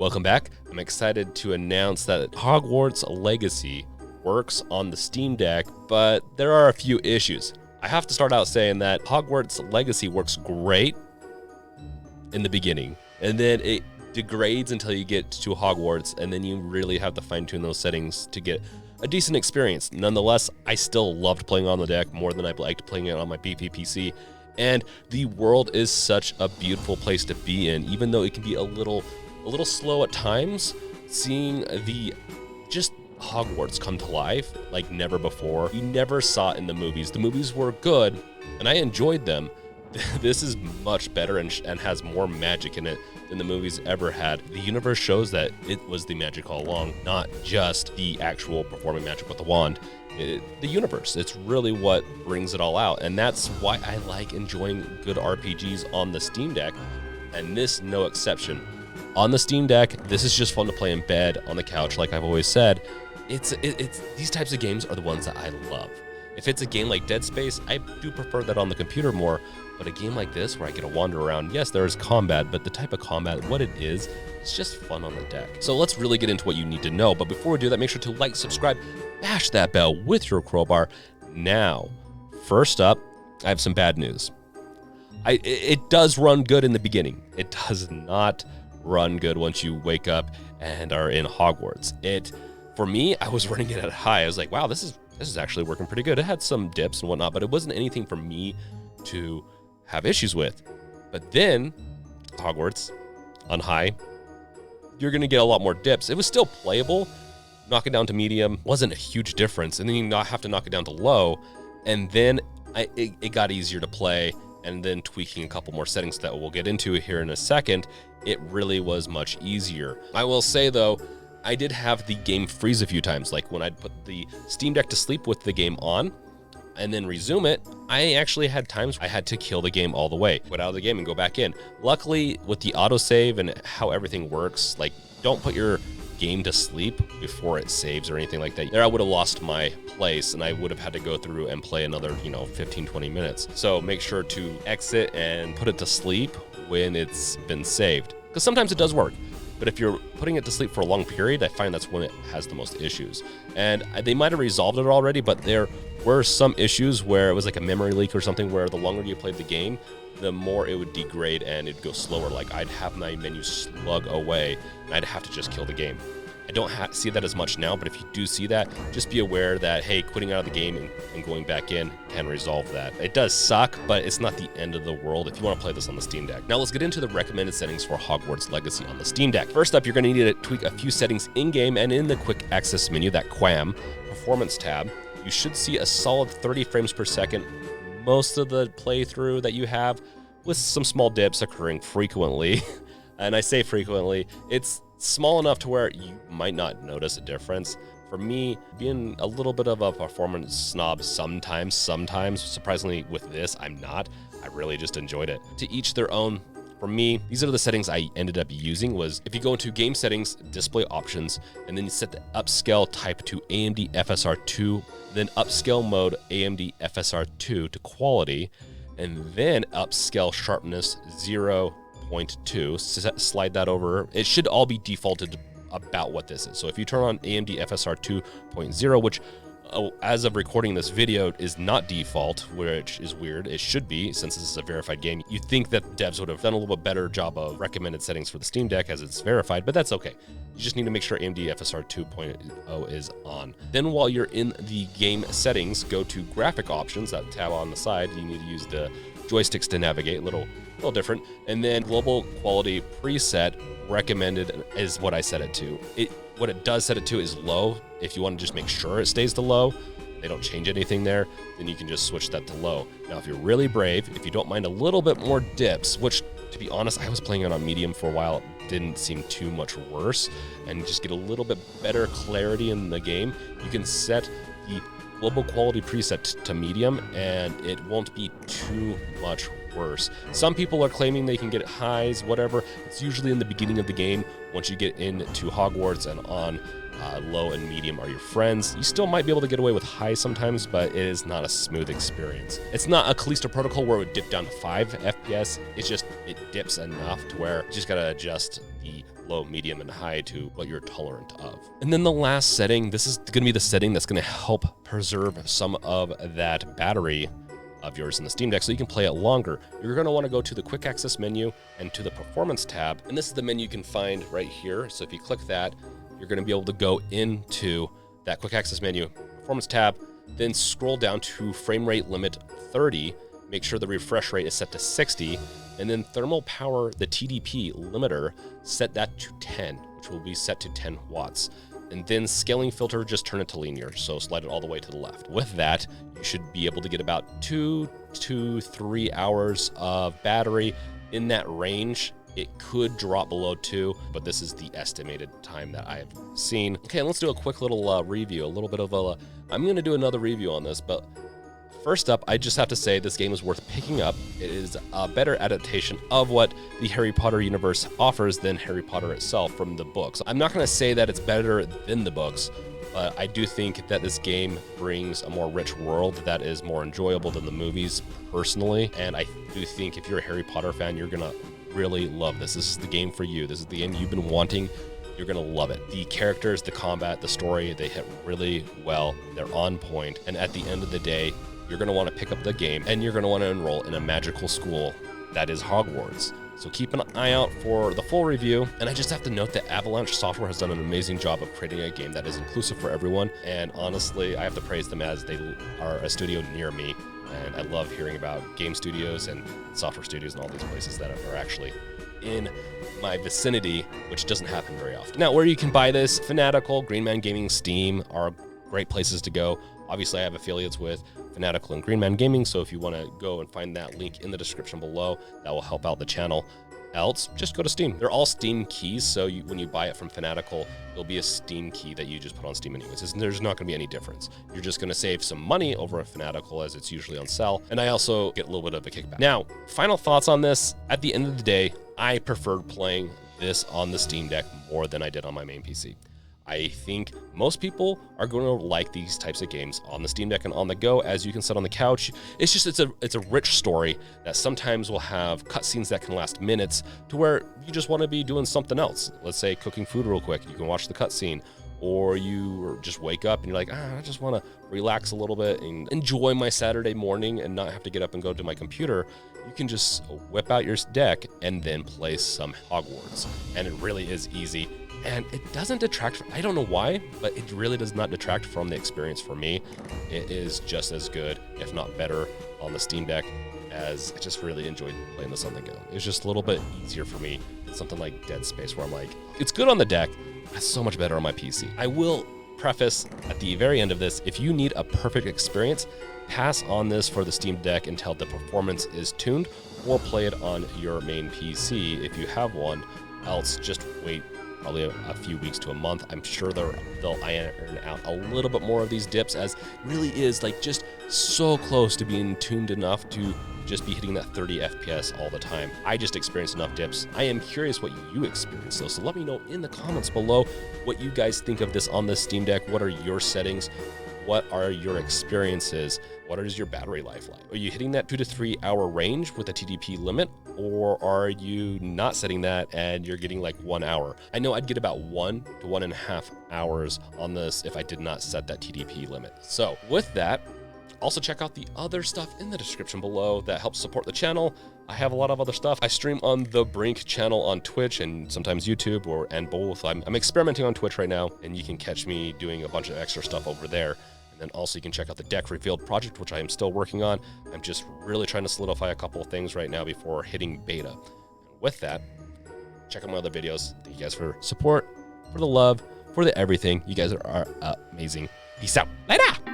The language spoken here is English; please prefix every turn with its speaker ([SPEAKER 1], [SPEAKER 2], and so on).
[SPEAKER 1] Welcome back. I'm excited to announce that Hogwarts Legacy works on the Steam Deck, but there are a few issues. I have to start out saying that Hogwarts Legacy works great in the beginning, and then it degrades until you get to Hogwarts, and then you really have to fine-tune those settings to get a decent experience. Nonetheless, I still loved playing on the deck more than I liked playing it on my beefy PC, and the world is such a beautiful place to be in, even though it can be a little slow at times. Seeing the just Hogwarts come to life like never before. You never saw it in the movies. The movies were good, and I enjoyed them. This is much better and has more magic in it than the movies ever had. The universe shows that it was the magic all along, not just the actual performing magic with the wand. The universe, it's really what brings it all out, and that's why I like enjoying good RPGs on the Steam Deck, and this no exception. On the Steam Deck, this is just fun to play in bed, on the couch, like I've always said. It's these types of games are the ones that I love. If it's a game like Dead Space, I do prefer that on the computer more, but a game like this where I get to wander around, yes, there is combat, but the type of combat, what it is, it's just fun on the deck. So let's really get into what you need to know, but before we do that, make sure to like, subscribe, bash that bell with your crowbar. Now, first up, I have some bad news. It does run good in the beginning. It does not run good once you wake up and are in Hogwarts. For me, I was running it at high. I was like, wow, this is actually working pretty good. It had some dips and whatnot, but it wasn't anything for me to have issues with. But then, Hogwarts, on high, you're going to get a lot more dips. It was still playable. Knock it down to medium wasn't a huge difference, and then you have to knock it down to low, and then it got easier to play, and then tweaking a couple more settings that we'll get into here in a second, it really was much easier. I will say, though, I did have the game freeze a few times, like when I'd put the Steam Deck to sleep with the game on and then resume it. I actually had times I had to kill the game all the way, get out of the game and go back in. Luckily, with the autosave and how everything works, like, don't put your game to sleep before it saves or anything like that. There I would have lost my place, and I would have had to go through and play another 15-20 minutes. So make sure to exit and put it to sleep when it's been saved, because sometimes it does work. But if you're putting it to sleep for a long period, I find that's when it has the most issues. And they might have resolved it already, but there were some issues where it was like a memory leak or something, where the longer you played the game, the more it would degrade and it'd go slower. Like, I'd have my menu slug away and I'd have to just kill the game. I don't see that as much now, but if you do see that, just be aware that, hey, quitting out of the game and going back in can resolve that. It does suck, but it's not the end of the world if you want to play this on the Steam Deck. Now let's get into the recommended settings for Hogwarts Legacy on the Steam Deck. First up, you're going to need to tweak a few settings in-game and in the quick access menu, that QAM, Performance tab. You should see a solid 30 frames per second most of the playthrough that you have, with some small dips occurring frequently. And I say frequently, it's small enough to where you might not notice a difference. For me, being a little bit of a performance snob sometimes, surprisingly with this, I'm not. I really just enjoyed it. To each their own. For me, these are the settings I ended up using. Was if you go into game settings, display options, and then you set the upscale type to AMD FSR 2, then upscale mode AMD FSR 2 to quality, and then upscale sharpness 0.2, slide that over. It should all be defaulted to about what this is. So if you turn on AMD FSR 2.0, which as of recording this video is not default, which is weird. It should be, since this is a verified game. You'd think that devs would have done a little bit better job of recommended settings for the Steam Deck as it's verified, but that's okay. You just need to make sure AMD FSR 2.0 is on. Then while you're in the game settings, go to graphic options, that tab on the side. You need to use the joysticks to navigate, a little different. And then global quality preset recommended is what I set it to. What it does set it to is low. If you want to just make sure it stays to low, they don't change anything there, then you can just switch that to low. Now, if you're really brave, if you don't mind a little bit more dips, which, to be honest, I was playing it on medium for a while, it didn't seem too much worse, and just get a little bit better clarity in the game, you can set the global quality preset to medium, and it won't be too much worse. Some people are claiming they can get highs, whatever. It's usually in the beginning of the game. Once you get into Hogwarts and on, low and medium are your friends. You still might be able to get away with high sometimes, but it is not a smooth experience. It's not a Callisto Protocol where it would dip down to 5 FPS. It's just, it dips enough to where you just gotta adjust the low, medium, and high to what you're tolerant of. And then the last setting, this is going to be the setting that's going to help preserve some of that battery of yours in the Steam Deck so you can play it longer. You're going to want to go to the quick access menu and to the performance tab. And this is the menu you can find right here. So if you click that, you're going to be able to go into that quick access menu, performance tab, then scroll down to frame rate limit 30. Make sure the refresh rate is set to 60. And then thermal power, the TDP limiter, set that to 10, which will be set to 10 watts. And then scaling filter, just turn it to linear, so slide it all the way to the left. With that, you should be able to get about 2 to 3 hours of battery in that range. It could drop below 2, but this is the estimated time that I have seen. Okay, let's do a quick little review, a little bit of a... I'm going to do another review on this, but first up, I just have to say this game is worth picking up. It is a better adaptation of what the Harry Potter universe offers than Harry Potter itself from the books. I'm not going to say that it's better than the books, but I do think that this game brings a more rich world that is more enjoyable than the movies personally. And I do think if you're a Harry Potter fan, you're going to really love this. This is the game for you. This is the game you've been wanting. You're going to love it. The characters, the combat, the story, they hit really well. They're on point. And at the end of the day, you're going to want to pick up the game and you're going to want to enroll in a magical school that is Hogwarts. So keep an eye out for the full review. And I just have to note that Avalanche Software has done an amazing job of creating a game that is inclusive for everyone. And honestly, I have to praise them as they are a studio near me. And I love hearing about game studios and software studios and all these places that are actually in my vicinity, which doesn't happen very often. Now, where you can buy this, Fanatical, Green Man Gaming, Steam are great places to go. Obviously, I have affiliates with Fanatical and Green Man Gaming, so if you want to go and find that link in the description below, that will help out the channel. Else, just go to Steam. They're all Steam keys, so when you buy it from Fanatical, there'll be a Steam key that you just put on Steam anyways. There's not going to be any difference. You're just going to save some money over at Fanatical as it's usually on sale, and I also get a little bit of a kickback. Now, final thoughts on this. At the end of the day, I preferred playing this on the Steam Deck more than I did on my main PC. I think most people are going to like these types of games on the Steam Deck and on the go, as you can sit on the couch. It's a rich story that sometimes will have cutscenes that can last minutes to where you just want to be doing something else. Let's say cooking food real quick. You can watch the cutscene, or you just wake up and you're like, I just want to relax a little bit and enjoy my Saturday morning and not have to get up and go to my computer. You can just whip out your deck and then play some Hogwarts. And it really is easy. And it doesn't detract from, I don't know why, but it really does not detract from the experience for me. It is just as good, if not better, on the Steam Deck, as I just really enjoyed playing this on the go. It's just a little bit easier for me than something like Dead Space, where I'm like, it's good on the deck, but it's so much better on my PC. I will preface at the very end of this, if you need a perfect experience, pass on this for the Steam Deck until the performance is tuned, or play it on your main PC if you have one. Else, just wait probably a few weeks to a month. I'm sure they'll iron out a little bit more of these dips, as really is like just so close to being tuned enough to just be hitting that 30 FPS all the time. I just experienced enough dips. I am curious what you experience though, so let me know in the comments below what you guys think of this on the Steam Deck. What are your settings? What are your experiences? What is your battery life like? Are you hitting that 2 to 3 hour range with a TDP limit? Or are you not setting that and you're getting like 1 hour? I know I'd get about 1 to 1.5 hours on this if I did not set that TDP limit. So with that, also check out the other stuff in the description below that helps support the channel. I have a lot of other stuff. I stream on the Brink channel on Twitch and sometimes YouTube and both. I'm experimenting on Twitch right now, and you can catch me doing a bunch of extra stuff over there. And then also you can check out the Deck Revealed project, which I am still working on. I'm just really trying to solidify a couple of things right now before hitting beta. And with that, check out my other videos. Thank you guys for support, for the love, for the everything. You guys are amazing. Peace out. Later.